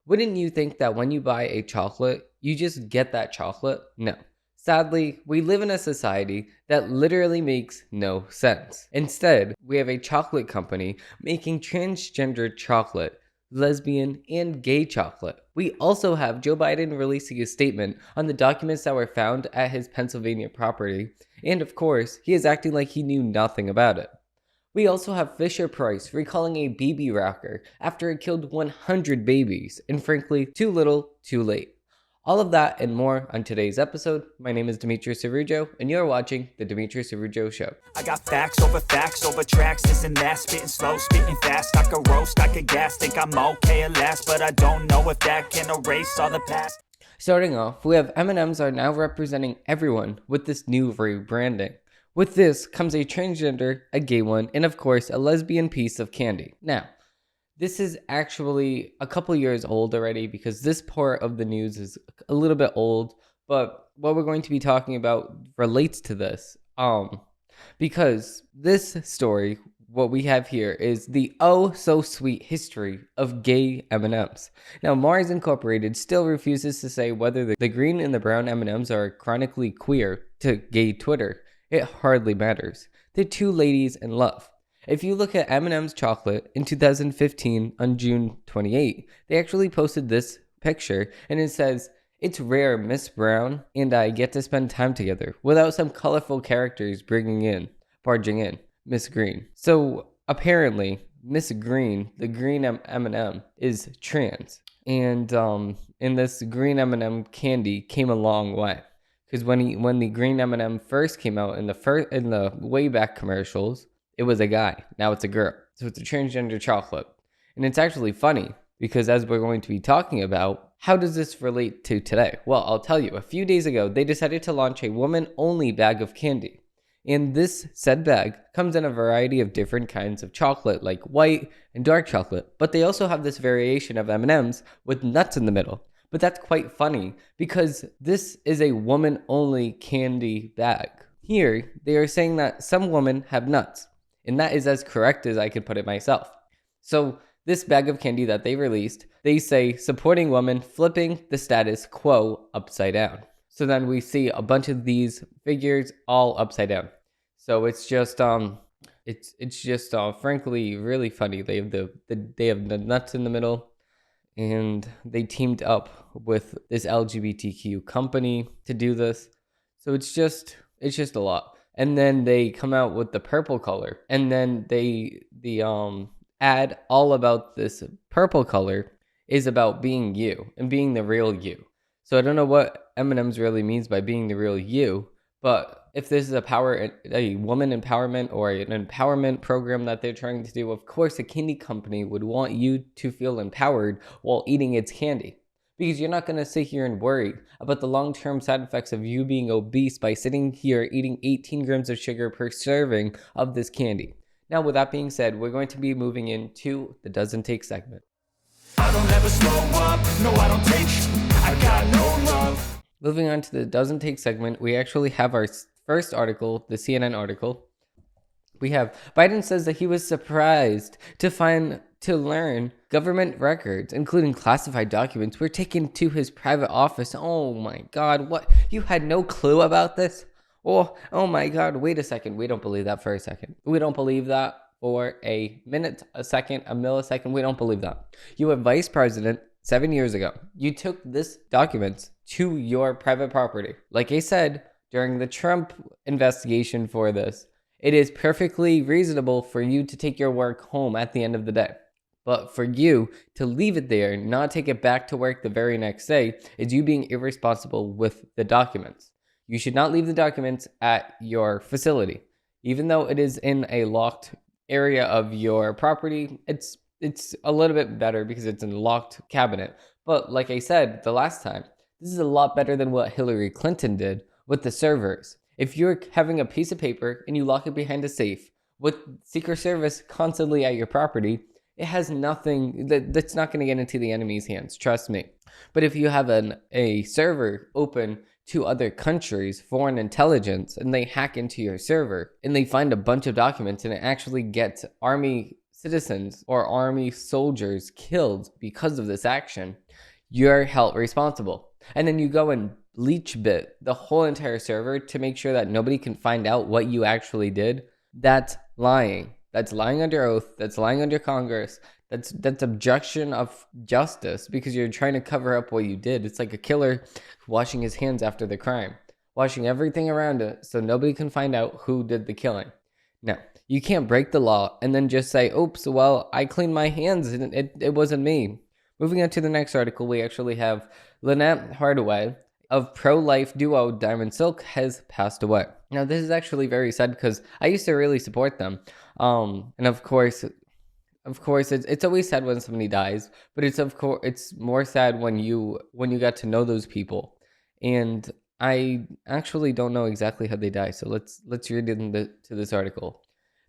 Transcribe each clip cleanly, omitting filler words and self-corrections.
Wouldn't you think that when you buy a chocolate, you just get that chocolate? No. Sadly, we live in a society that literally makes no sense. Instead, we have a chocolate company making transgender chocolate, lesbian, and gay chocolate. We also have Joe Biden releasing a statement on the documents that were found at his Pennsylvania property, and of course, he is acting like he knew nothing about it. We also have Fisher-Price recalling a baby rocker after it killed 100 babies, and frankly, too little, too late. All of that and more on today's episode. My name is Demetrios Araujo, and you're watching The Demetrios Araujo Show. I got facts over tracks, this and that, spitting slow, spitting fast, I could roast, I could gas, think I'm okay at last, but I don't know if that can erase all the past. Starting off, we have M&Ms are now representing everyone with this new rebranding. With this comes a transgender, a gay one, and of course, a lesbian piece of candy. Now, this is actually a couple years old already because this part of the news is a little bit old, but what we're going to be talking about relates to this. Because this story, what we have here is the oh so sweet history of gay M&Ms. Now, Mars Incorporated still refuses to say whether the green and the brown M&Ms are chronically queer to gay Twitter. It hardly matters. They're two ladies in love. If you look at M&M's chocolate in 2015 on June 28, they actually posted this picture and it says, "It's rare Miss Brown and I get to spend time together without some colorful characters barging in, Miss Green." So apparently Miss Green, the green M&M, is trans. And this green M&M candy came a long way. Because when the green M&M first came out in the way back commercials, it was a guy. Now it's a girl. So it's a transgender chocolate. And it's actually funny because as we're going to be talking about, how does this relate to today? Well, I'll tell you. A few days ago, they decided to launch a woman-only bag of candy. And this said bag comes in a variety of different kinds of chocolate, like white and dark chocolate. But they also have this variation of M&Ms with nuts in the middle. But that's quite funny because this is a woman-only candy bag. Here, they are saying that some women have nuts. And that is as correct as I could put it myself. So this bag of candy that they released, they say supporting women flipping the status quo upside down. So then we see a bunch of these figures all upside down. So it's just frankly really funny. They have the nuts in the middle. And they teamed up with this LGBTQ company to do this. So it's just a lot. And then they come out with the purple color. And then the ad all about this purple color is about being you and being the real you. So I don't know what M&M's really means by being the real you, but if this is a woman empowerment or an empowerment program that they're trying to do, of course a candy company would want you to feel empowered while eating its candy. Because you're not going to sit here and worry about the long-term side effects of you being obese by sitting here eating 18 grams of sugar per serving of this candy. Now, with that being said, we're going to be moving into the Doesn't Take segment. I don't ever slow up, no I don't take I got no love. Moving on to the Doesn't Take segment, we actually have our first article, the CNN article. We have Biden says that he was surprised to learn government records, including classified documents, were taken to his private office. Oh my God, what? You had no clue about this? Oh my God, wait a second. We don't believe that for a second. We don't believe that for a minute, a second, a millisecond. We don't believe that. You were vice president 7 years ago. You took this documents to your private property. Like I said, during the Trump investigation for this, it is perfectly reasonable for you to take your work home at the end of the day. But for you to leave it there and not take it back to work the very next day is you being irresponsible with the documents. You should not leave the documents at your facility. Even though it is in a locked area of your property, it's a little bit better because it's in a locked cabinet. But like I said the last time, this is a lot better than what Hillary Clinton did with the servers. If you're having a piece of paper and you lock it behind a safe with Secret Service constantly at your property, it has nothing, that's not going to get into the enemy's hands, trust me. But if you have a server open to other countries, foreign intelligence, and they hack into your server and they find a bunch of documents and it actually gets army citizens or army soldiers killed because of this action, you're held responsible. And then you go and leech bit the whole entire server to make sure that nobody can find out what you actually did. That's lying. That's lying under oath. That's lying under Congress. That's obstruction of justice because you're trying to cover up what you did. It's like a killer washing his hands after the crime, washing everything around it so nobody can find out who did the killing. No, you can't break the law and then just say, oops, well, I cleaned my hands and it wasn't me. Moving on to the next article, we actually have Lynette Hardaway of pro-life duo Diamond Silk has passed away. Now, this is actually very sad because I used to really support them. And of course, it's always sad when somebody dies, but it's more sad when you got to know those people. And I actually don't know exactly how they die, so let's read into this article.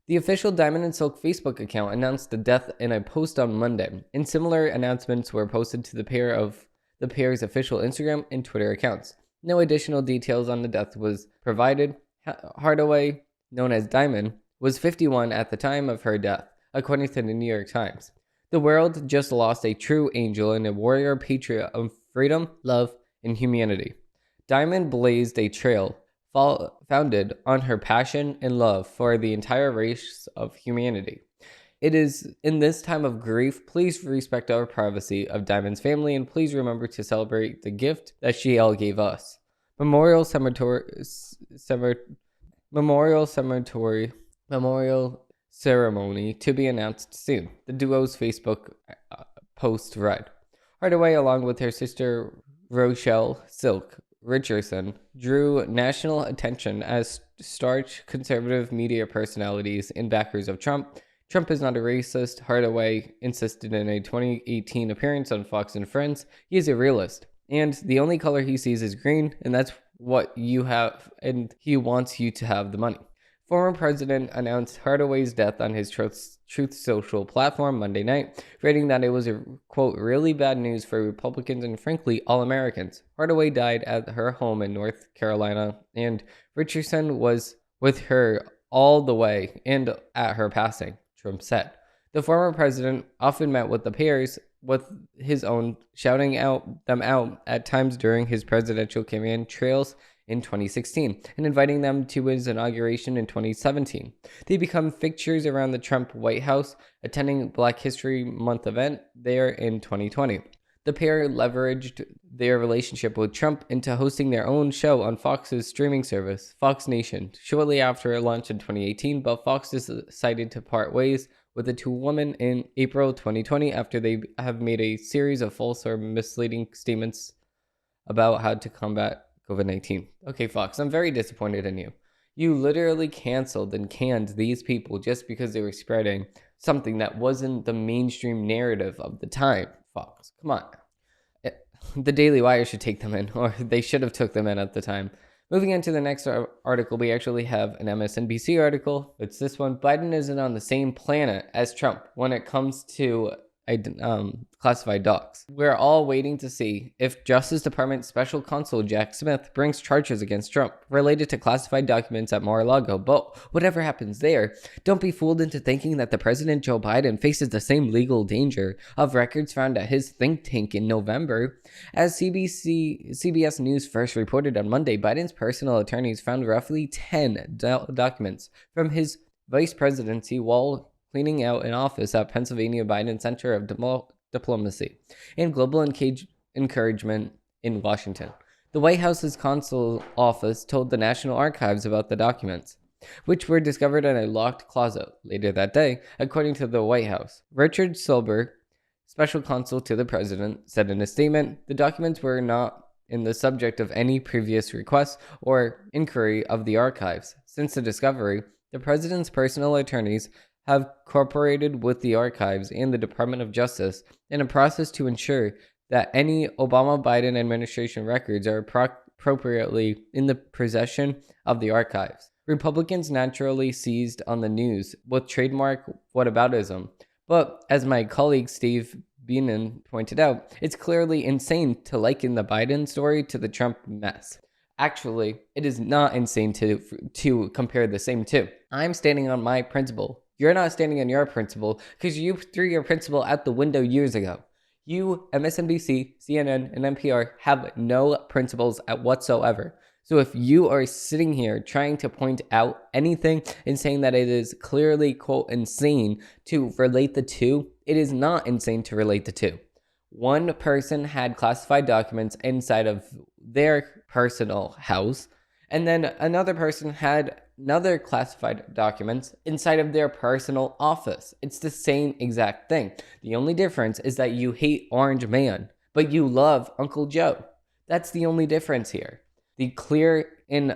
The official Diamond and Silk Facebook account announced the death in a post on Monday, and similar announcements were posted to the pair's official Instagram and Twitter accounts. No additional details on the death was provided. Hardaway, known as Diamond, was 51 at the time of her death, according to the New York Times. The world just lost a true angel and a warrior patriot of freedom, love, and humanity. Diamond blazed a trail founded on her passion and love for the entire race of humanity. It is in this time of grief, please respect our privacy of Diamond's family and please remember to celebrate the gift that she all gave us. Memorial ceremony to be announced soon. The duo's Facebook post read. Hardaway, along with her sister Rochelle Silk Richardson, drew national attention as starch conservative media personalities and backers of Trump. Trump is not a racist, Hardaway insisted in a 2018 appearance on Fox and Friends. He is a realist, and the only color he sees is green, and that's what you have, and he wants you to have the money. Former president announced Hardaway's death on his Truth Social platform Monday night, writing that it was a, quote, really bad news for Republicans and frankly all Americans. Hardaway died at her home in North Carolina, and Richardson was with her all the way and at her passing, Trump said. The former president often met with the pairs with his own, shouting them out at times during his presidential campaign trails in 2016 and inviting them to his inauguration in 2017. They become fixtures around the Trump White House, attending Black History Month event there in 2020. The pair leveraged their relationship with Trump into hosting their own show on Fox's streaming service, Fox Nation, shortly after it launched in 2018, but Fox decided to part ways with the two women in April 2020 after they have made a series of false or misleading statements about how to combat COVID-19. Okay, Fox, I'm very disappointed in you. You literally canceled and canned these people just because they were spreading something that wasn't the mainstream narrative of the time. Fox, come on. The Daily Wire should take them in, or they should have took them in at the time. Moving into the next article, we actually have an MSNBC article. It's this one. Biden isn't on the same planet as Trump when it comes to classified docs. We're all waiting to see if Justice Department Special Counsel Jack Smith brings charges against Trump related to classified documents at Mar-a-Lago. But whatever happens there, don't be fooled into thinking that the President Joe Biden faces the same legal danger of records found at his think tank in November. As CBS News first reported on Monday, Biden's personal attorneys found roughly 10 documents from his vice presidency while cleaning out an office at Pennsylvania Biden Center of Diplomacy and Global Encouragement in Washington. The White House's consul office told the National Archives about the documents, which were discovered in a locked closet later that day, according to the White House. Richard Silber, special counsel to the president, said in a statement, the documents were not in the subject of any previous request or inquiry of the archives. Since the discovery, the president's personal attorneys have cooperated with the archives and the Department of Justice in a process to ensure that any Obama-Biden administration records are appropriately in the possession of the archives. Republicans naturally seized on the news with trademark whataboutism, but as my colleague Steve Beenan pointed out, it's clearly insane to liken the Biden story to the Trump mess. Actually, it is not insane to compare the same two. I'm standing on my principle. You're not standing on your principle because you threw your principle out the window years ago. You, MSNBC, CNN, and NPR have no principles whatsoever. So if you are sitting here trying to point out anything and saying that it is clearly, quote, insane to relate the two, it is not insane to relate the two. One person had classified documents inside of their personal house, and then another person had another classified documents inside of their personal office. It's the same exact thing. The only difference is that you hate Orange Man, but you love Uncle Joe. That's the only difference here. The clear and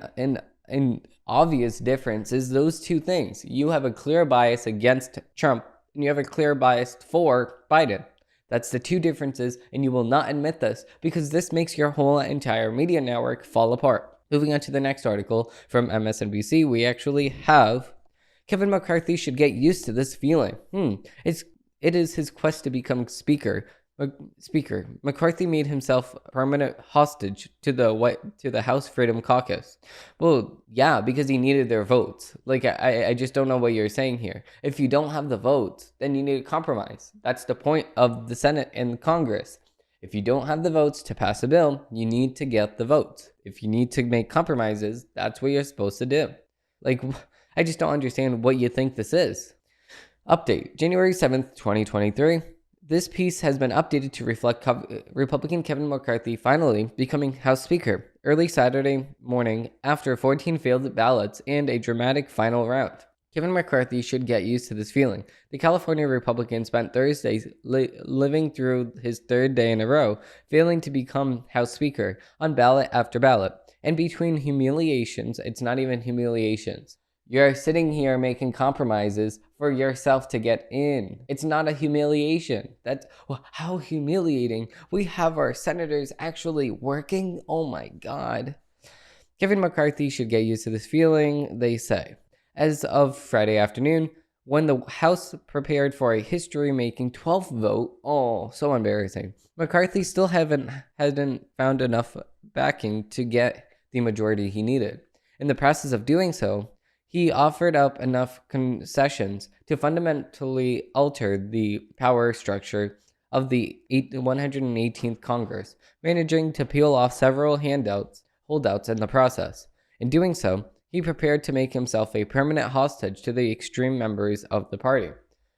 obvious difference is those two things. You have a clear bias against Trump, and you have a clear bias for Biden. That's the two differences, and you will not admit this because this makes your whole entire media network fall apart. Moving on to the next article from MSNBC, we actually have Kevin McCarthy should get used to this feeling. It is his quest to become speaker. McCarthy made himself a permanent hostage to the House Freedom Caucus. Well, yeah, because he needed their votes. Like, I just don't know what you're saying here. If you don't have the votes, then you need a compromise. That's the point of the Senate and Congress. If you don't have the votes to pass a bill, you need to get the votes. If you need to make compromises, that's what you're supposed to do. Like, I just don't understand what you think this is. Update, January 7th, 2023. This piece has been updated to reflect Republican Kevin McCarthy finally becoming House Speaker early Saturday morning after 14 failed ballots and a dramatic final round. Kevin McCarthy should get used to this feeling. The California Republican spent Thursday living through his third day in a row, failing to become House Speaker on ballot after ballot. And between humiliations, it's not even humiliations. You're sitting here making compromises for yourself to get in. It's not a humiliation. That's how humiliating. We have our senators actually working. Oh my God. Kevin McCarthy should get used to this feeling, they say. As of Friday afternoon, when the House prepared for a history-making 12th vote, oh, so embarrassing, McCarthy still hadn't found enough backing to get the majority he needed. In the process of doing so, he offered up enough concessions to fundamentally alter the power structure of the 118th Congress, managing to peel off several holdouts in the process. In doing so, he prepared to make himself a permanent hostage to the extreme members of the party.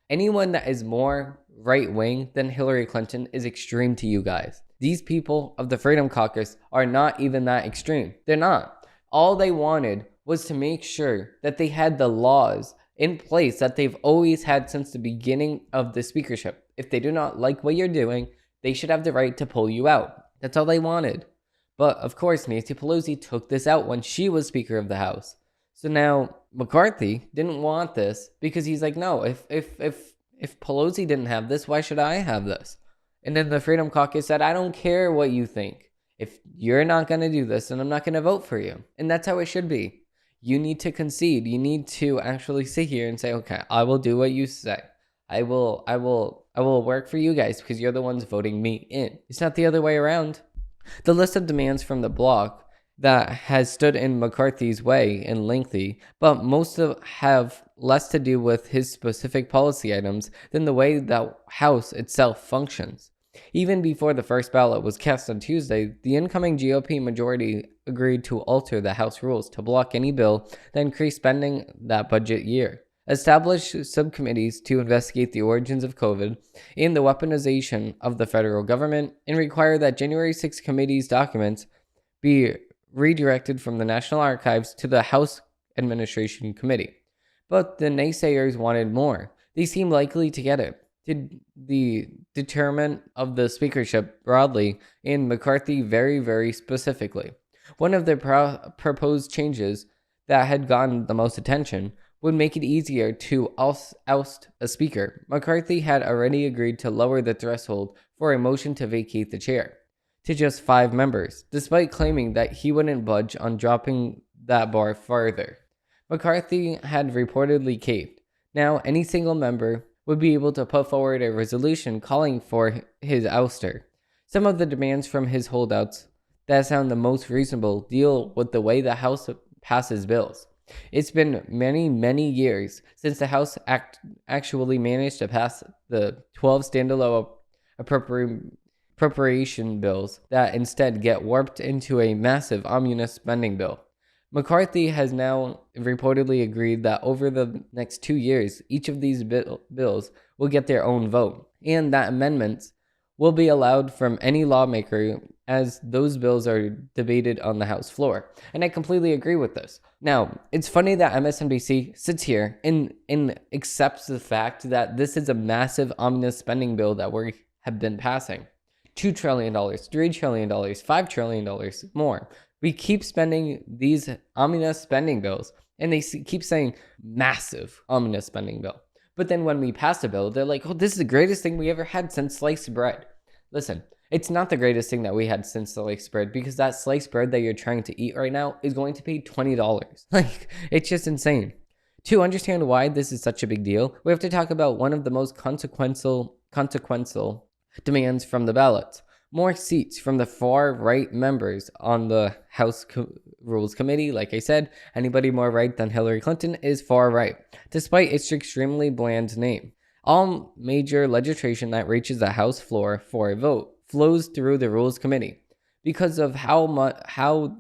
Anyone that is more right-wing than Hillary Clinton is extreme to you guys. These people of the Freedom Caucus are not even that extreme. They're not. All they wanted was to make sure that they had the laws in place that they've always had since the beginning of the speakership. If they do not like what you're doing, they should have the right to pull you out. That's all they wanted. But of course, Nancy Pelosi took this out when she was Speaker of the House. So now McCarthy didn't want this because he's like, no, if Pelosi didn't have this, why should I have this? And then the Freedom Caucus said, I don't care what you think. If you're not going to do this, then I'm not going to vote for you. And that's how it should be. You need to concede. You need to actually sit here and say, okay, I will do what you say. I will work for you guys because you're the ones voting me in. It's not the other way around. The list of demands from the bloc that has stood in McCarthy's way and lengthy, but most have less to do with his specific policy items than the way that House itself functions. Even before the first ballot was cast on Tuesday, the incoming GOP majority agreed to alter the House rules to block any bill that increased spending that budget year, establish subcommittees to investigate the origins of COVID and the weaponization of the federal government, and require that January 6 committee's documents be redirected from the National Archives to the House Administration Committee. But the naysayers wanted more. They seemed likely to get it. The determinant of the speakership broadly, and McCarthy very, very specifically. One of the proposed changes that had gotten the most attention would make it easier to oust a speaker. McCarthy had already agreed to lower the threshold for a motion to vacate the chair to just 5 members, despite claiming that he wouldn't budge on dropping that bar further. McCarthy had reportedly caved. Now, any single member would be able to put forward a resolution calling for his ouster. Some of the demands from his holdouts that sound the most reasonable deal with the way the House passes bills. It's been many, many years since the House actually managed to pass the 12 standalone appropriation bills that instead get warped into a massive omnibus spending bill. McCarthy has now reportedly agreed that over the next 2 years, each of these bills will get their own vote, and that amendments will be allowed from any lawmaker as those bills are debated on the House floor. And I completely agree with this. Now, it's funny that MSNBC sits here and accepts the fact that this is a massive omnibus spending bill that we have been passing. $2 trillion, $3 trillion, $5 trillion more. We keep spending these omnibus spending bills, and they keep saying massive omnibus spending bill. But then when we pass a bill, they're like, oh, this is the greatest thing we ever had since sliced bread. Listen, it's not the greatest thing that we had since sliced bread, because that sliced bread that you're trying to eat right now is going to pay $20. Like, it's just insane. To understand why this is such a big deal, we have to talk about one of the most consequential demands from the ballots. More seats from the far-right members on the House Rules Committee. Like I said, anybody more right than Hillary Clinton is far-right, despite its extremely bland name. All major legislation that reaches the House floor for a vote flows through the Rules Committee. Because of how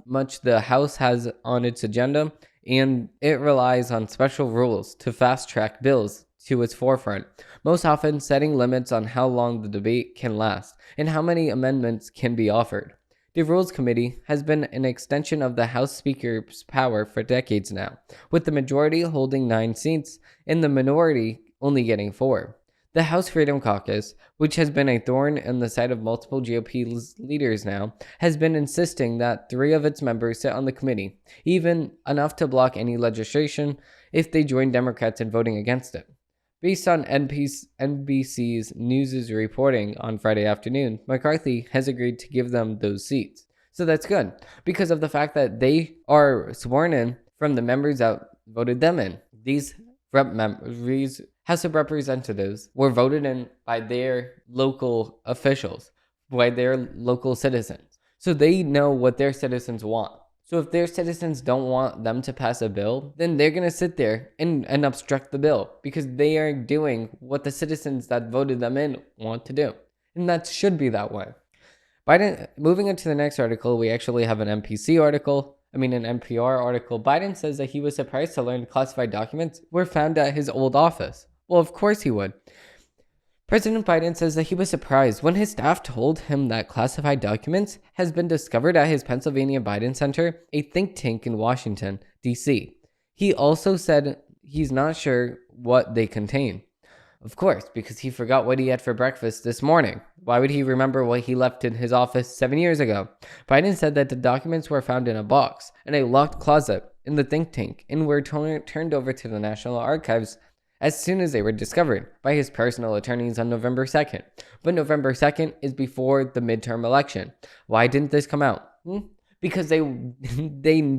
much the House has on its agenda, and it relies on special rules to fast-track bills to its forefront, most often setting limits on how long the debate can last and how many amendments can be offered. The Rules Committee has been an extension of the House Speaker's power for decades now, with the majority holding 9 seats and the minority only getting 4. The House Freedom Caucus, which has been a thorn in the side of multiple GOP leaders now, has been insisting that 3 of its members sit on the committee, even enough to block any legislation if they join Democrats in voting against it. Based on NBC's News' reporting on Friday afternoon, McCarthy has agreed to give them those seats. So that's good, because of the fact that they are sworn in from the members that voted them in. These House of Representatives were voted in by their local officials, by their local citizens. So they know what their citizens want. So if their citizens don't want them to pass a bill, then they're going to sit there and obstruct the bill, because they are doing what the citizens that voted them in want to do. And that should be that way. Biden, moving into the next article, we actually have an NPR article. Biden says that he was surprised to learn classified documents were found at his old office. Well, of course he would. President Biden says that he was surprised when his staff told him that classified documents has been discovered at his Pennsylvania Biden Center, a think tank in Washington, D.C. He also said he's not sure what they contain. Of course, because he forgot what he had for breakfast this morning. Why would he remember what he left in his office 7 years ago? Biden said that the documents were found in a box in a locked closet in the think tank and were turned over to the National Archives as soon as they were discovered by his personal attorneys on November 2nd. But November 2nd is before the midterm election. Why didn't this come out? Because they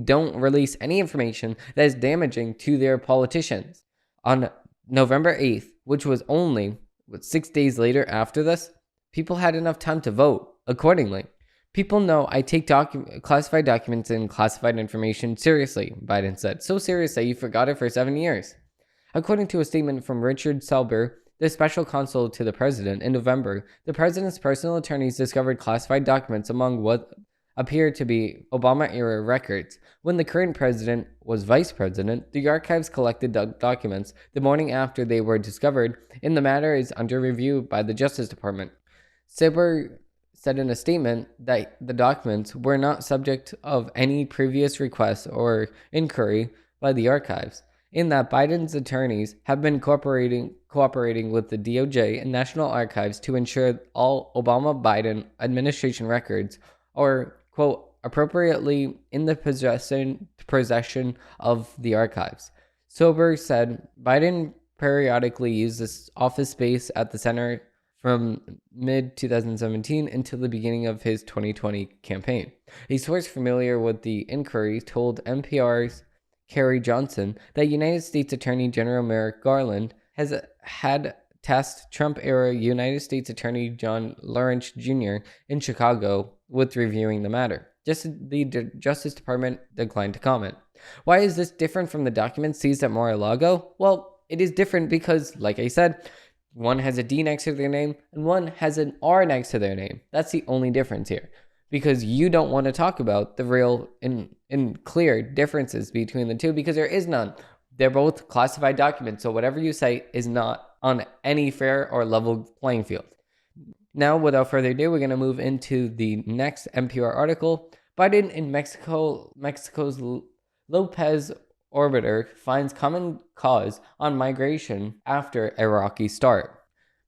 don't release any information that is damaging to their politicians. On November 8th, which was only 6 days later after this, people had enough time to vote accordingly. People know I take classified documents and classified information seriously, Biden said. So serious that you forgot it for 7 years. According to a statement from Richard Selber, the special counsel to the president, in November, the president's personal attorneys discovered classified documents among what appear to be Obama-era records. When the current president was vice president, the archives collected documents the morning after they were discovered, and the matter is under review by the Justice Department. Selber said in a statement that the documents were not subject of any previous request or inquiry by the archives, in that Biden's attorneys have been cooperating with the DOJ and National Archives to ensure all Obama-Biden administration records are, quote, appropriately in the possession of the archives. Sober said Biden periodically used this office space at the center from mid-2017 until the beginning of his 2020 campaign. A source familiar with the inquiry told NPR's Kerry Johnson that United States Attorney General Merrick Garland had tasked Trump-era United States Attorney John Lawrence Jr. in Chicago with reviewing the matter. The Justice Department declined to comment. Why is this different from the documents seized at Mar-a-Lago? Well, it is different because, like I said, one has a D next to their name and one has an R next to their name. That's the only difference here. Because you don't want to talk about the real and clear differences between the two, because there is none. They're both classified documents, so whatever you say is not on any fair or level playing field. Now, without further ado, we're going to move into the next NPR article. Biden in Mexico's Lopez orbiter finds common cause on migration after a rocky start.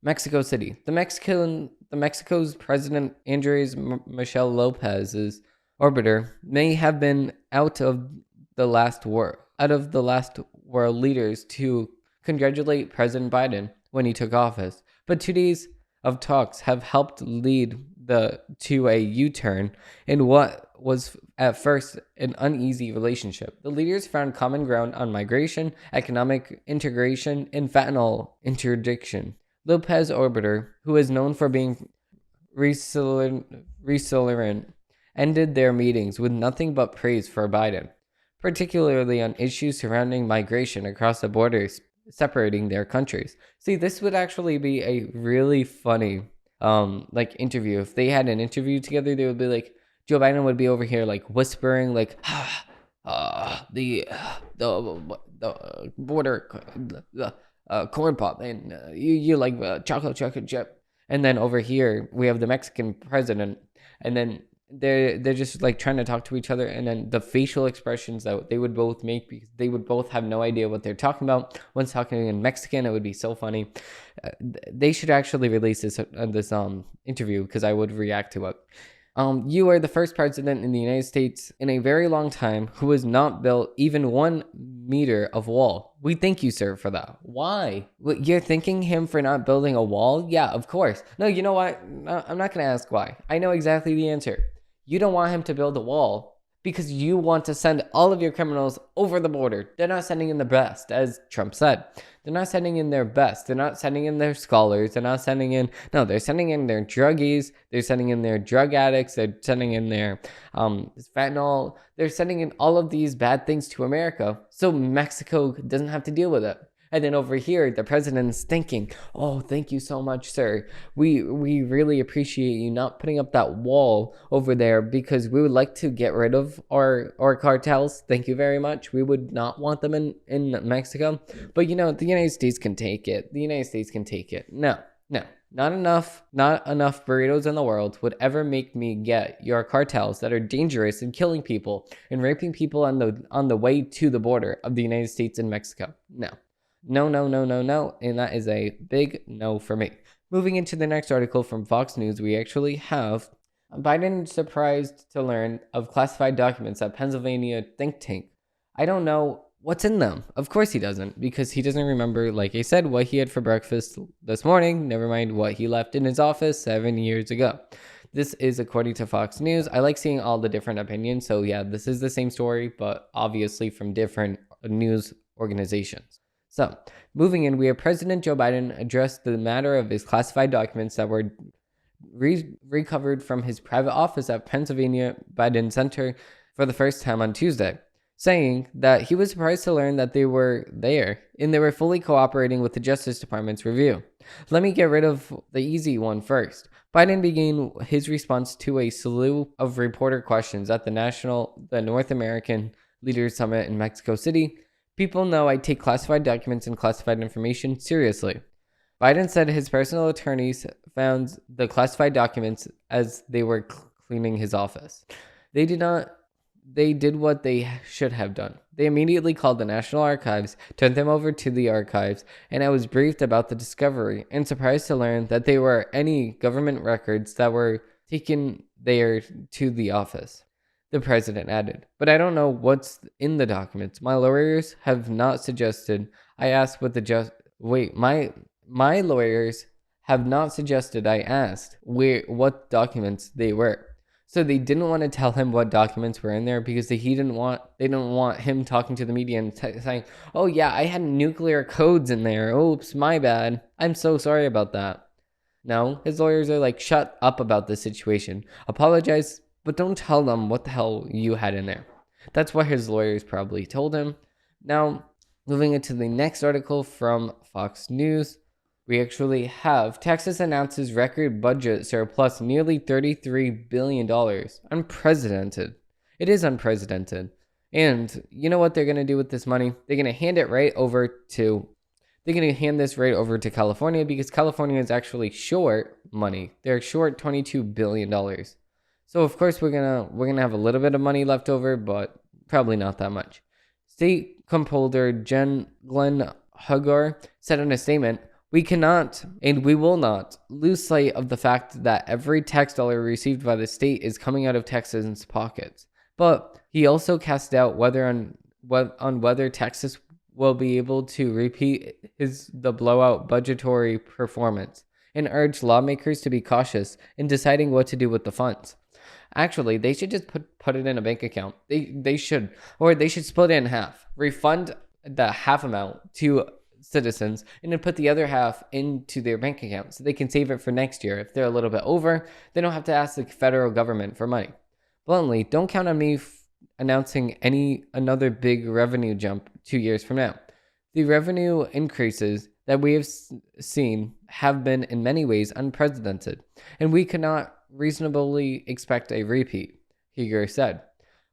Mexico City. Mexico's President Andres Michel Lopez's orbiter may have been out of the last world leaders to congratulate President Biden when he took office, but 2 days of talks have helped lead to a U-turn in what was at first an uneasy relationship. The leaders found common ground on migration, economic integration, and fentanyl interdiction. Lopez orbiter, who is known for being resilient, ended their meetings with nothing but praise for Biden, particularly on issues surrounding migration across the borders separating their countries. See, this would actually be a really funny interview. If they had an interview together, they would be like, Joe Biden would be over here like whispering like the border corn pop, and you like chocolate chip. And then over here we have the Mexican president, and then they're just like trying to talk to each other, and then the facial expressions that they would both make, because they would both have no idea what they're talking about. One's talking in Mexican. It would be so funny. They should actually release this interview, because I would react to it. You are the first president in the United States in a very long time who has not built even 1 meter of wall. We thank you, sir, for that. Why? You're thanking him for not building a wall? Yeah, of course. No, you know what? No, I'm not going to ask why. I know exactly the answer. You don't want him to build a wall because you want to send all of your criminals over the border. They're not sending in the best, as Trump said. They're not sending in their best. They're not sending in their scholars. They're sending in their druggies. They're sending in their drug addicts. They're sending in their fentanyl. They're sending in all of these bad things to America, so Mexico doesn't have to deal with it. And then over here, the president's thinking, oh, thank you so much, sir. We really appreciate you not putting up that wall over there, because we would like to get rid of our cartels. Thank you very much. We would not want them in Mexico. But, the United States can take it. The United States can take it. No. Not enough burritos in the world would ever make me get your cartels that are dangerous and killing people and raping people on the way to the border of the United States and Mexico. No. No, and that is a big no for me. Moving into the next article from Fox News, we actually have Biden surprised to learn of classified documents at Pennsylvania think tank. I don't know what's in them. Of course he doesn't, because he doesn't remember, like I said, what he had for breakfast this morning, never mind what he left in his office 7 years ago. This is according to Fox News. I like seeing all the different opinions, so yeah, this is the same story, but obviously from different news organizations. So, moving in, we have President Joe Biden addressed the matter of his classified documents that were recovered from his private office at Pennsylvania Biden Center for the first time on Tuesday, saying that he was surprised to learn that they were there and they were fully cooperating with the Justice Department's review. Let me get rid of the easy one first. Biden began his response to a slew of reporter questions at the North American Leaders Summit in Mexico City. People know I take classified documents and classified information seriously. Biden said his personal attorneys found the classified documents as they were cleaning his office. They did what they should have done. They immediately called the National Archives, turned them over to the archives, and I was briefed about the discovery and surprised to learn that they were any government records that were taken there to the office. The president added, but I don't know what's in the documents. My lawyers have not suggested. I asked what my lawyers have not suggested. I asked what documents they were. So they didn't want to tell him what documents were in there because they didn't want him talking to the media and saying, oh yeah, I had nuclear codes in there. Oops, my bad. I'm so sorry about that. No, his lawyers are like, shut up about this situation. Apologize but don't tell them what the hell you had in there. That's what his lawyers probably told him. Now, moving into the next article from Fox News, we actually have Texas announces record budget surplus nearly $33 billion. Unprecedented. It is unprecedented. And you know what they're going to do with this money? They're going to hand this right over to California, because California is actually short money. They're short $22 billion. So of course we're gonna have a little bit of money left over, but probably not that much. State Comptroller Glenn Hugar said in a statement, "We cannot and we will not lose sight of the fact that every tax dollar received by the state is coming out of Texans' pockets." But he also cast doubt whether Texas will be able to repeat the blowout budgetary performance, and urged lawmakers to be cautious in deciding what to do with the funds. Actually, they should just put it in a bank account. They should split it in half. Refund the half amount to citizens and then put the other half into their bank account so they can save it for next year. If they're a little bit over, they don't have to ask the federal government for money. Bluntly, don't count on me announcing another big revenue jump 2 years from now. The revenue increases that we have seen have been in many ways unprecedented, and we cannot reasonably expect a repeat, Huger said.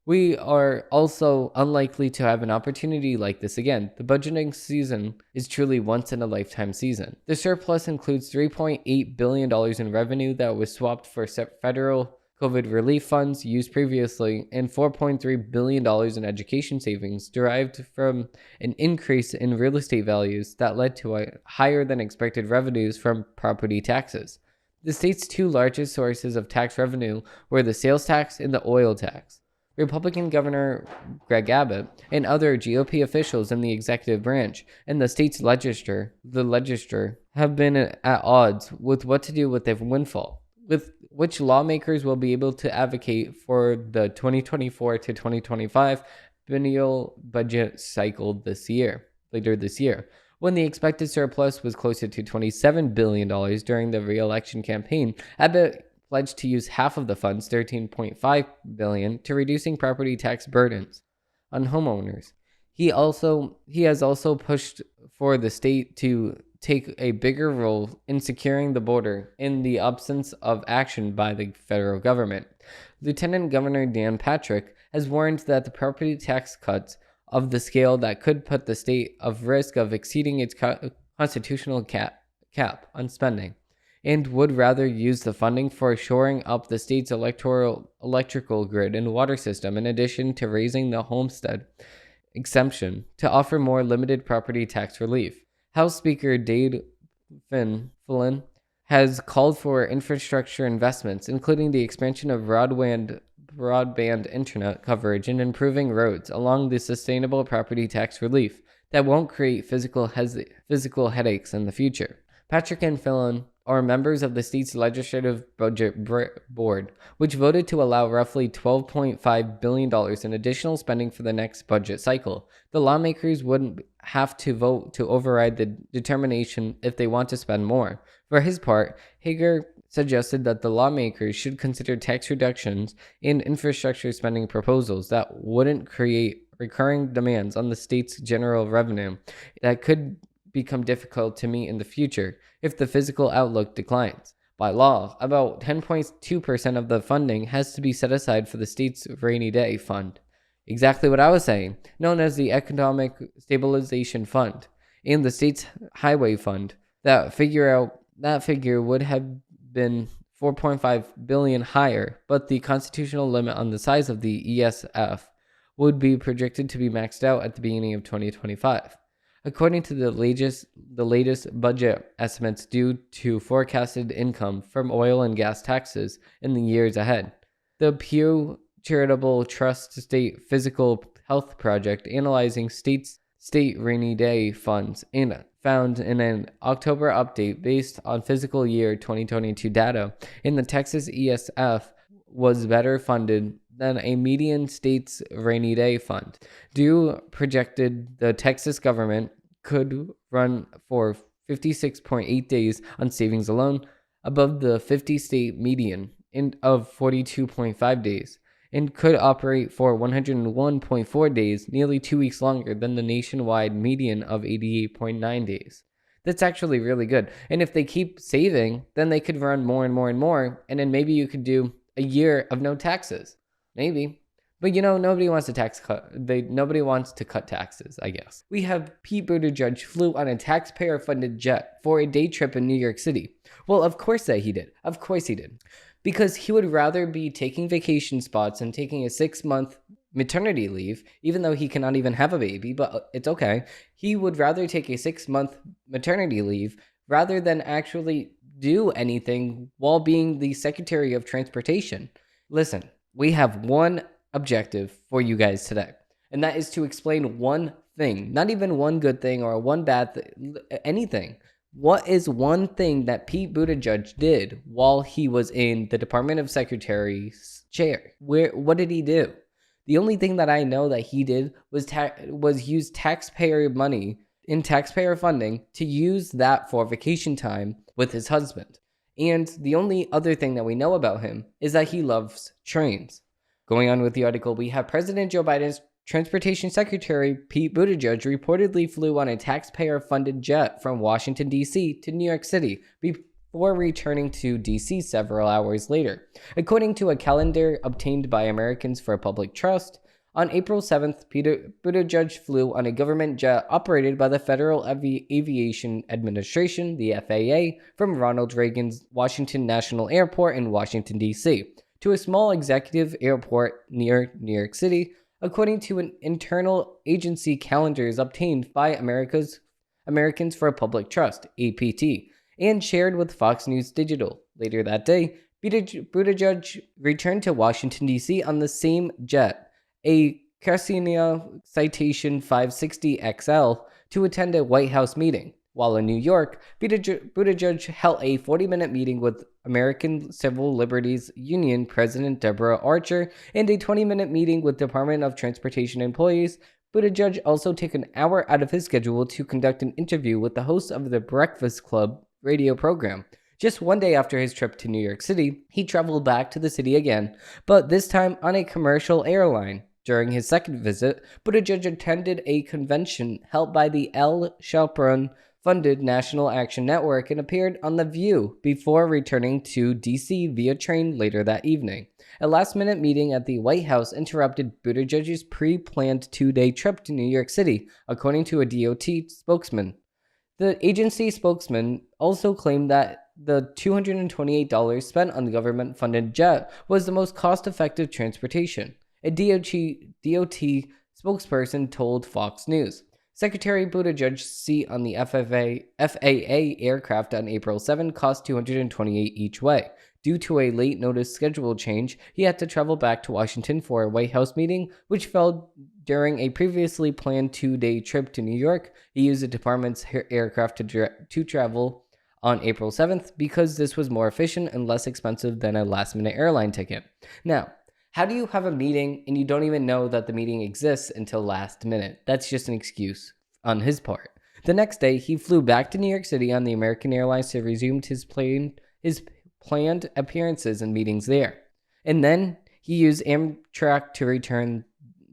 We are also unlikely to have an opportunity like this again. The budgeting season is truly once in a lifetime season. The surplus includes $3.8 billion in revenue that was swapped for federal COVID relief funds used previously, and $4.3 billion in education savings derived from an increase in real estate values that led to higher than expected revenues from property taxes. The state's two largest sources of tax revenue were the sales tax and the oil tax. Republican Governor Greg Abbott and other GOP officials in the executive branch and the state's legislature have been at odds with what to do with the windfall, with which lawmakers will be able to advocate for the 2024 to 2025 biennial budget cycle later this year. When the expected surplus was closer to $27 billion during the re-election campaign, Abbott pledged to use half of the funds, $13.5 billion, to reducing property tax burdens on homeowners. He has also pushed for the state to take a bigger role in securing the border in the absence of action by the federal government. Lieutenant Governor Dan Patrick has warned that the property tax cuts of the scale that could put the state at risk of exceeding its constitutional cap on spending, and would rather use the funding for shoring up the state's electrical grid and water system, in addition to raising the homestead exemption to offer more limited property tax relief. House Speaker Dade Flynn has called for infrastructure investments, including the expansion of broadband internet coverage and improving roads, along the sustainable property tax relief that won't create physical headaches in the future. Patrick and Flynn are members of the state's legislative budget board, which voted to allow roughly $12.5 billion in additional spending for the next budget cycle. The lawmakers wouldn't have to vote to override the determination if they want to spend more. For his part, Hager suggested that the lawmakers should consider tax reductions and infrastructure spending proposals that wouldn't create recurring demands on the state's general revenue that could become difficult to meet in the future if the fiscal outlook declines. By law, about 10.2% of the funding has to be set aside for the state's rainy day fund. Exactly what I was saying, known as the Economic Stabilization Fund, and the state's highway fund. That figure would have been $4.5 billion higher, but the constitutional limit on the size of the ESF would be projected to be maxed out at the beginning of 2025. According to the latest budget estimates due to forecasted income from oil and gas taxes in the years ahead. The Pew Charitable Trust State Physical Health Project analyzing state rainy day funds and found in an October update based on fiscal year 2022 data in the Texas ESF was better funded than a median state's rainy day fund. Projected the Texas government could run for 56.8 days on savings alone, above the 50-state median, of 42.5 days and could operate for 101.4 days, nearly 2 weeks longer than the nationwide median of 88.9 days. That's actually really good. And if they keep saving, then they could run more and more and more, and then maybe you could do a year of no taxes. Maybe. But nobody wants to nobody wants to cut taxes, I guess. We have Pete Buttigieg flew on a taxpayer-funded jet for a day trip in New York City. Well, of course he did. Of course he did. Because he would rather be taking vacation spots and taking a 6-month maternity leave, even though he cannot even have a baby, but it's okay. He would rather take a 6-month maternity leave rather than actually do anything while being the Secretary of Transportation. Listen, we have one objective for you guys today, and that is to explain one thing, not even one good thing or one bad thing, anything. What is one thing that Pete Buttigieg did while he was in the Department of Secretary's chair? What did he do? The only thing that I know that he did was use taxpayer money in taxpayer funding to use that for vacation time with his husband. And the only other thing that we know about him is that he loves trains. Going on with the article, we have President Joe Biden's Transportation Secretary Pete Buttigieg reportedly flew on a taxpayer-funded jet from Washington, D.C. to New York City before returning to D.C. several hours later. According to a calendar obtained by Americans for Public Trust, on April 7th, Buttigieg flew on a government jet operated by the Federal Aviation Administration, the FAA, from Ronald Reagan's Washington National Airport in Washington, D.C., to a small executive airport near New York City, according to an internal agency calendars obtained by Americans for Public Trust, APT, and shared with Fox News Digital. Later that day, Buttigieg returned to Washington, D.C. on the same jet, a Cessna Citation 560 XL, to attend a White House meeting. While in New York, Buttigieg held a 40-minute meeting with American Civil Liberties Union President Deborah Archer and a 20-minute meeting with Department of Transportation employees. Buttigieg also took an hour out of his schedule to conduct an interview with the host of the Breakfast Club radio program. Just one day after his trip to New York City, he traveled back to the city again, but this time on a commercial airline. During his second visit, Buttigieg attended a convention held by the El Chaperone funded National Action Network and appeared on The View before returning to D.C. via train later that evening. A last-minute meeting at the White House interrupted Buttigieg's pre-planned 2-day trip to New York City, according to a DOT spokesman. The agency spokesman also claimed that the $228 spent on the government-funded jet was the most cost-effective transportation. A DOT spokesperson told Fox News. Secretary Buttigieg's seat on the FAA aircraft on April 7 cost $228 each way. Due to a late notice schedule change, he had to travel back to Washington for a White House meeting, which fell during a previously planned 2-day trip to New York. He used the department's aircraft to travel on April 7th because this was more efficient and less expensive than a last-minute airline ticket. Now, how do you have a meeting and you don't even know that the meeting exists until last minute? That's just an excuse on his part. The next day, he flew back to New York City on the American Airlines to resume his planned appearances and meetings there. And then he used Amtrak to return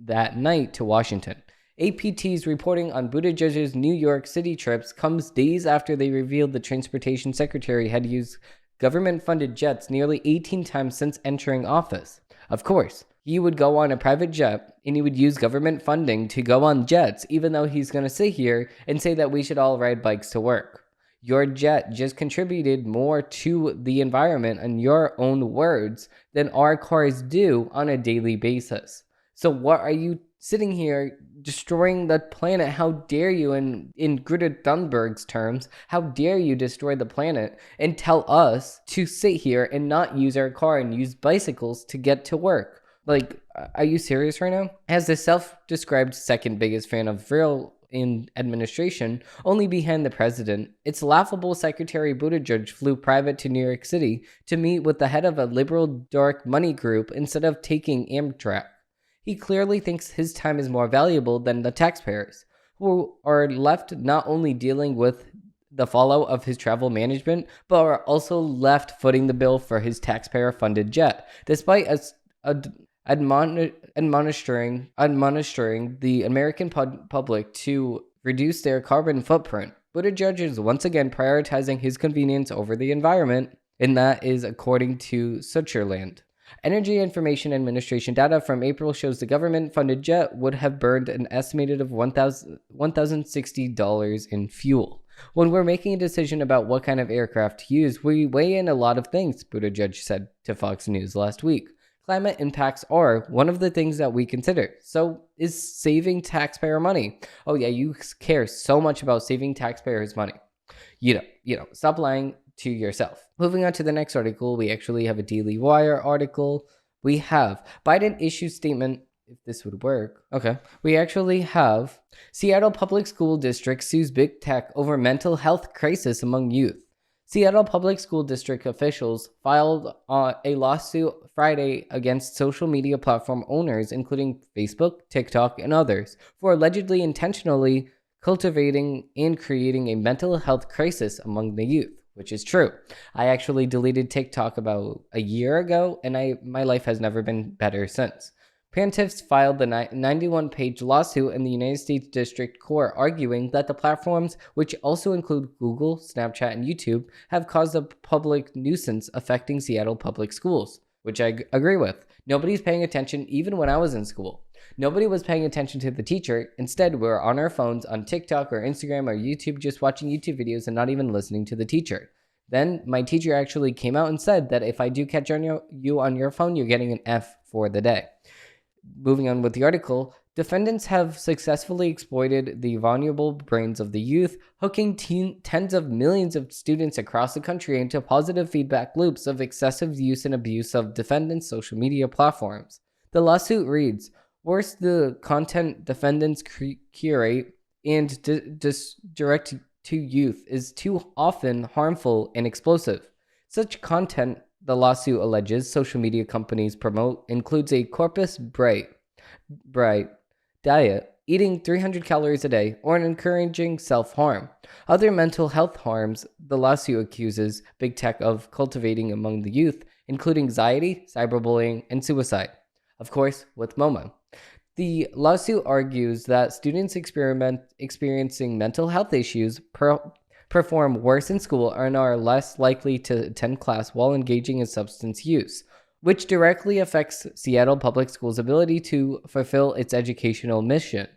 that night to Washington. APT's reporting on Buttigieg's New York City trips comes days after they revealed the transportation secretary had used government-funded jets nearly 18 times since entering office. Of course, he would go on a private jet and he would use government funding to go on jets, even though he's going to sit here and say that we should all ride bikes to work. Your jet just contributed more to the environment in your own words than our cars do on a daily basis. So what are you sitting here destroying the planet? How dare you, in Greta Thunberg's terms, how dare you destroy the planet and tell us to sit here and not use our car and use bicycles to get to work? Like, are you serious right now? As the self-described second biggest fan of real in administration, only behind the president, it's laughable Secretary Buttigieg flew private to New York City to meet with the head of a liberal dark money group instead of taking Amtrak. He clearly thinks his time is more valuable than the taxpayers, who are left not only dealing with the fallout of his travel management, but are also left footing the bill for his taxpayer-funded jet, despite admonishing the American public to reduce their carbon footprint. Buttigieg is once again prioritizing his convenience over the environment, and that is according to Switzerland. Energy Information Administration data from April shows the government-funded jet would have burned an estimated of $1,060 in fuel. When we're making a decision about what kind of aircraft to use, we weigh in a lot of things, Buttigieg said to Fox News last week. Climate impacts are one of the things that we consider. So is saving taxpayer money. Oh yeah, you care so much about saving taxpayers' money. You know, stop lying to yourself. Moving on to the next article, we actually have a Daily Wire article. We have Biden issues statement, if this would work. Okay. We actually have Seattle Public School District sues big tech over mental health crisis among youth. Seattle Public School District officials filed a lawsuit Friday against social media platform owners, including Facebook, TikTok, and others, for allegedly intentionally cultivating and creating a mental health crisis among the youth, which is true. I actually deleted TikTok about a year ago, and my life has never been better since. Plaintiffs filed the 91-page lawsuit in the United States District Court, arguing that the platforms, which also include Google, Snapchat, and YouTube, have caused a public nuisance affecting Seattle public schools, which I agree with. Nobody's paying attention even when I was in school. Nobody was paying attention to the teacher. Instead, we were on our phones on TikTok or Instagram or YouTube just watching YouTube videos and not even listening to the teacher. Then my teacher actually came out and said that if I do catch you on your phone, you're getting an F for the day. Moving on with the article, defendants have successfully exploited the vulnerable brains of the youth, hooking tens of millions of students across the country into positive feedback loops of excessive use and abuse of defendants' social media platforms. The lawsuit reads, worse, the content defendants curate and direct to youth is too often harmful and explosive. Such content, the lawsuit alleges, social media companies promote includes a corpus bright diet, eating 300 calories a day, or encouraging self-harm. Other mental health harms the lawsuit accuses big tech of cultivating among the youth, including anxiety, cyberbullying, and suicide. Of course, with MoMA. The lawsuit argues that students experiencing mental health issues perform worse in school and are less likely to attend class while engaging in substance use, which directly affects Seattle Public Schools' ability to fulfill its educational mission.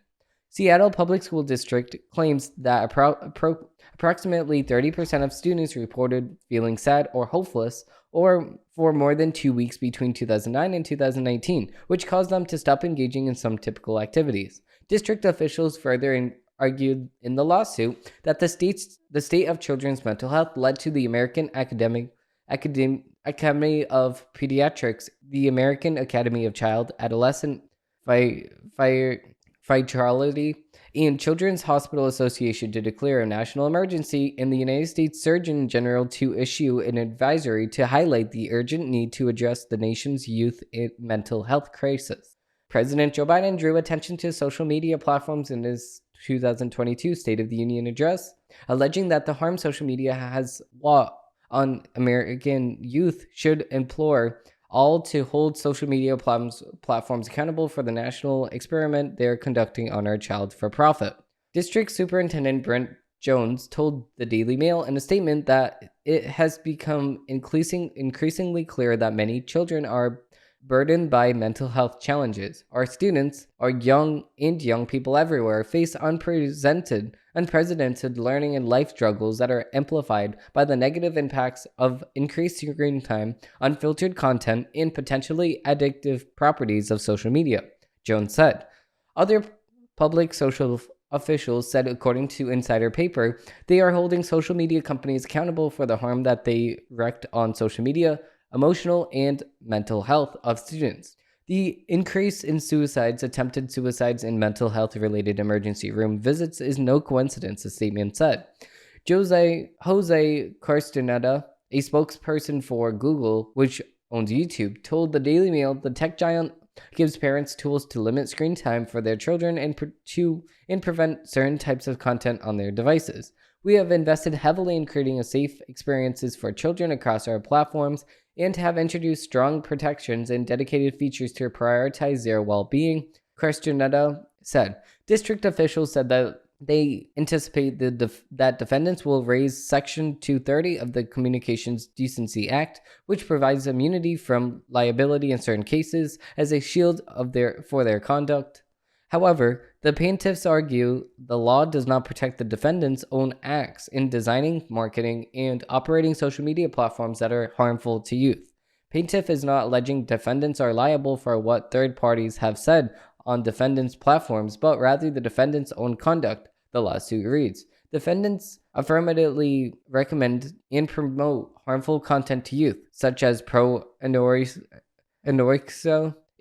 Seattle Public School District claims that approximately 30% of students reported feeling sad or hopeless or for more than 2 weeks between 2009 and 2019, which caused them to stop engaging in some typical activities. District officials further argued in the lawsuit that the state of children's mental health led to the American Academy of Pediatrics, the American Academy of Child, Adolescent Physiology, and Children's Hospital Association to declare a national emergency, and the United States Surgeon General to issue an advisory to highlight the urgent need to address the nation's youth mental health crisis. President Joe Biden drew attention to social media platforms in his 2022 State of the Union address, alleging that the harm social media has on American youth should implore all to hold social media platforms accountable for the national experiment they're conducting on our child for profit. District Superintendent Brent Jones told the Daily Mail in a statement that it has become increasingly clear that many children are burdened by mental health challenges. Our students, our young people everywhere, face unprecedented learning and life struggles that are amplified by the negative impacts of increased screen time, unfiltered content, and potentially addictive properties of social media, Jones said. Other public social officials said, according to Insider Paper, they are holding social media companies accountable for the harm that they wreaked on social media, emotional, and mental health of students. The increase in suicides, attempted suicides, and mental health-related emergency room visits is no coincidence, the statement said. Jose Castaneda, a spokesperson for Google, which owns YouTube, told the Daily Mail the tech giant gives parents tools to limit screen time for their children and prevent certain types of content on their devices. We have invested heavily in creating safe experiences for children across our platforms and have introduced strong protections and dedicated features to prioritize their well-being, Christianetta said. District officials said that they anticipate that defendants will raise Section 230 of the Communications Decency Act, which provides immunity from liability in certain cases as a shield for their conduct. However, the plaintiffs argue the law does not protect the defendants' own acts in designing, marketing, and operating social media platforms that are harmful to youth. Plaintiff is not alleging defendants are liable for what third parties have said on defendants' platforms, but rather the defendants' own conduct, the lawsuit reads. Defendants affirmatively recommend and promote harmful content to youth, such as pro-anorexia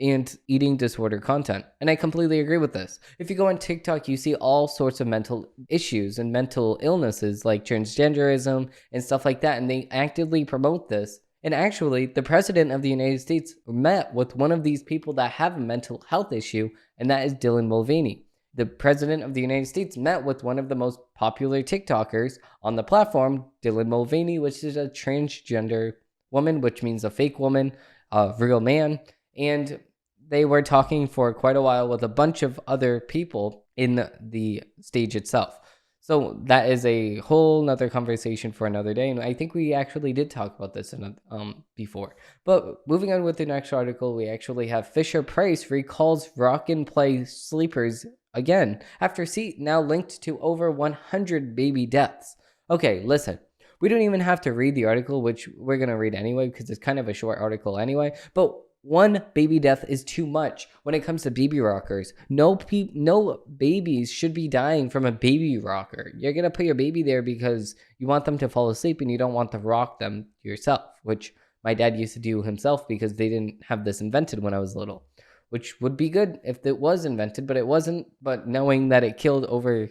and eating disorder content. And I completely agree with this. If you go on TikTok, you see all sorts of mental issues and mental illnesses like transgenderism and stuff like that, and they actively promote this. And actually, the president of the United States met with one of these people that have a mental health issue, and that is Dylan Mulvaney. The president of the United States met with one of the most popular TikTokers on the platform, Dylan Mulvaney, which is a transgender woman, which means a fake woman, a real man. And they were talking for quite a while with a bunch of other people in the stage itself. So that is a whole nother conversation for another day. And I think we actually did talk about this before. But moving on with the next article, we actually have Fisher-Price recalls rock and play sleepers again after seat now linked to over 100 baby deaths. Okay, listen. We don't even have to read the article, which we're going to read anyway because it's kind of a short article anyway. But one baby death is too much when it comes to baby rockers. No babies should be dying from a baby rocker. You're going to put your baby there because you want them to fall asleep and you don't want to rock them yourself, which my dad used to do himself because they didn't have this invented when I was little, which would be good if it was invented, but it wasn't. But knowing that it killed over,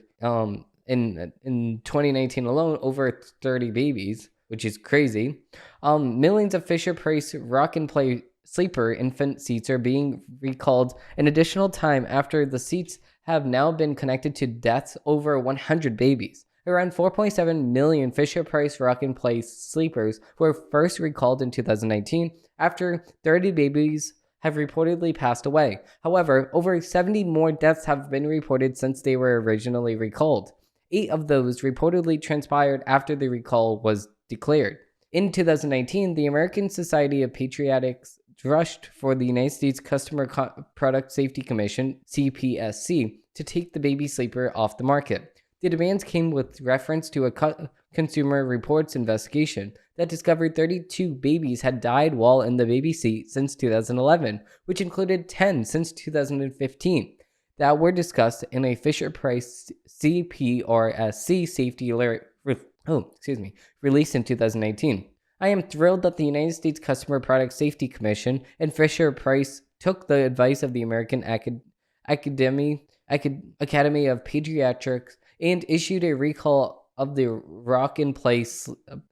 in 2019 alone, over 30 babies, which is crazy. Millions of Fisher-Price rock and play sleeper infant seats are being recalled an additional time after the seats have now been connected to deaths over 100 babies. Around 4.7 million Fisher-Price rock and play sleepers were first recalled in 2019 after 30 babies have reportedly passed away. However, over 70 more deaths have been reported since they were originally recalled. 8 of those reportedly transpired after the recall was declared. In 2019, the American Society of Pediatrics rushed for the United States Consumer Product Safety Commission, CPSC, to take the baby sleeper off the market. The demands came with reference to a Consumer Reports investigation that discovered 32 babies had died while in the baby seat since 2011, which included 10 since 2015, that were discussed in a Fisher-Price CPRSC safety alert released in 2018. I am thrilled that the United States Consumer Product Safety Commission and Fisher-Price took the advice of the American Academy of Pediatrics and issued a recall of the rock and play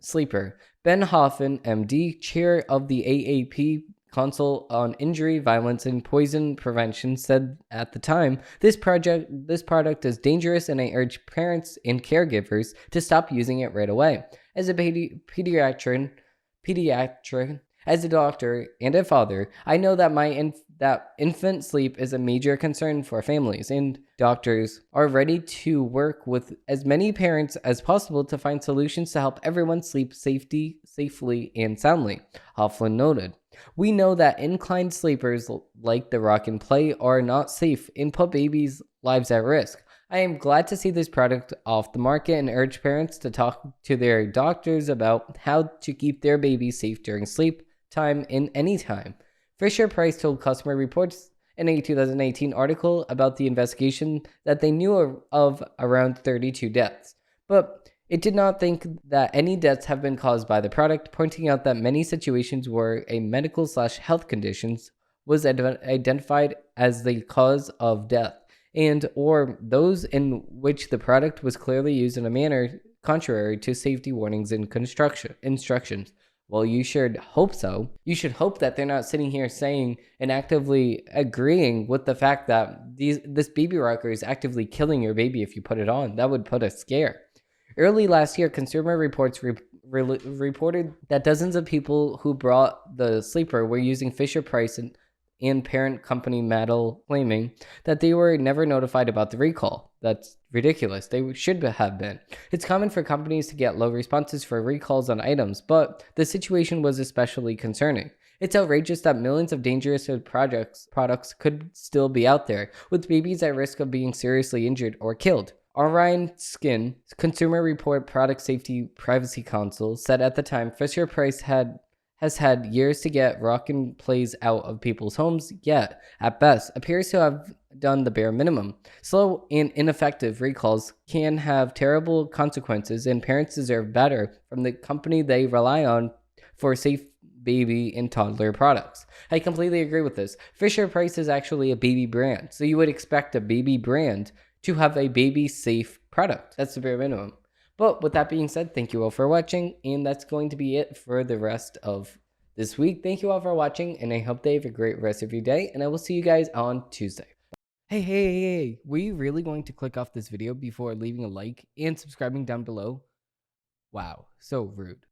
sleeper. Ben Hoffman, MD, chair of the AAP Council on Injury, Violence, and Poison Prevention, said at the time, this product is dangerous and I urge parents and caregivers to stop using it right away. As a pediatrician, as a doctor and a father, I know that that infant sleep is a major concern for families, and doctors are ready to work with as many parents as possible to find solutions to help everyone sleep safely and soundly, Hoffman noted. We know that inclined sleepers like the rock and play are not safe and put babies' lives at risk. I am glad to see this product off the market and urge parents to talk to their doctors about how to keep their babies safe during sleep time and any time. Fisher-Price told Customer Reports in a 2018 article about the investigation that they knew of around 32 deaths, but it did not think that any deaths have been caused by the product, pointing out that many situations where a medical/health conditions was identified as the cause of death, and or those in which the product was clearly used in a manner contrary to safety warnings and instructions. Well, you should hope so. You should hope that they're not sitting here saying and actively agreeing with the fact that this baby rocker is actively killing your baby if you put it on. That would put a scare. Early last year, Consumer Reports reported that dozens of people who bought the sleeper were using Fisher-Price and parent company Mattel, claiming that they were never notified about the recall. That's ridiculous. They should have been. It's common for companies to get low responses for recalls on items, but the situation was especially concerning. It's outrageous that millions of dangerous products could still be out there, with babies at risk of being seriously injured or killed. Orion Skin, Consumer Report Product Safety Privacy Council, said at the time Fisher-Price has had years to get rock and plays out of people's homes, yet, at best, appears to have done the bare minimum. Slow and ineffective recalls can have terrible consequences, and parents deserve better from the company they rely on for safe baby and toddler products. I completely agree with this. Fisher-Price is actually a baby brand, so you would expect a baby brand to have a baby safe product. That's the bare minimum. But with that being said, thank you all for watching, and that's going to be it for the rest of this week. Thank you all for watching, and I hope they have a great rest of your day, and I will see you guys on Tuesday. Hey, were you really going to click off this video before leaving a like and subscribing down below? Wow, so rude.